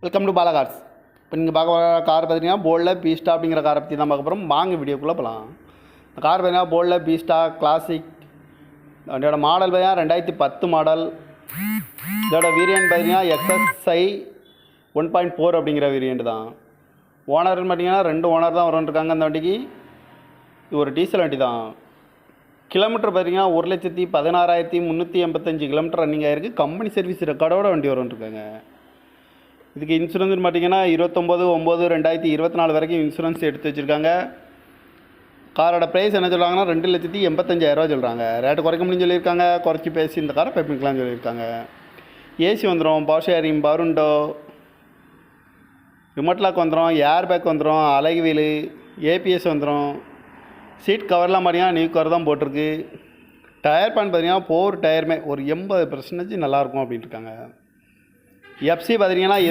Welcome to Bala cars. இப்போ நீங்கள் பார்க்க போகிற கார் பார்த்தீங்கன்னா போல்டில் பீஸ்டா அப்படிங்கிற காரை பற்றி தான் பார்க்க போகிறோம். வாங்க வீடியோக்குள்ளே போகலாம். இந்த கார் பார்த்தீங்கன்னா போல்டில் பீஸ்டா கிளாசிக். அதோட மாடல் பார்த்தீங்கன்னா 2010 மாடல். இதோட வேரியன்ட் பார்த்தீங்கன்னா XSI 1.4 அப்படிங்கிற வேரியன்ட் தான். ஓனர்னு பார்த்தீங்கன்னா 2 ஓனர் தான் வரும்ன்றிருக்காங்க. அந்த வண்டிக்கு இது ஒரு டீசல் வண்டி தான். கிலோமீட்டர் பார்த்தீங்கன்னா 1,16,385 கிலோமீட்டர் ரன்னிங் ஆகிருக்கு. கம்பெனி சர்வீஸ் ரெக்கார்டோட வண்டி வரும்ன்றிருக்காங்க. இதுக்கு இன்சூரன்ஸ்னு பார்த்தீங்கன்னா 29/9/2024 வரைக்கும் இன்சூரன்ஸ் எடுத்து வச்சுருக்காங்க. காரோட ப்ரைஸ் என்ன சொல்கிறாங்கன்னா 2,85,000 சொல்கிறாங்க. ரேட்டு குறைக்க முடியும்னு சொல்லியிருக்காங்க. குறைச்சி பேசி இந்த காரை பைப்பிங்கலாம்னு சொல்லியிருக்காங்க. ஏசி வந்துடும், power steering, power window, remote lock வந்துடும், ஏர் பேக் வந்துடும், அலகு வீலு, ஏபிஎஸ் வந்துடும். சீட் கவர்லாம் பார்த்தீங்கன்னா நியூ கவர் தான் போட்டிருக்கு. டயர் பேன் பார்த்தீங்கன்னா 4 டயருமே ஒரு 80% நல்லாயிருக்கும் அப்படின்ட்டு இருக்காங்க. எஃப்சி பார்த்தீங்கன்னா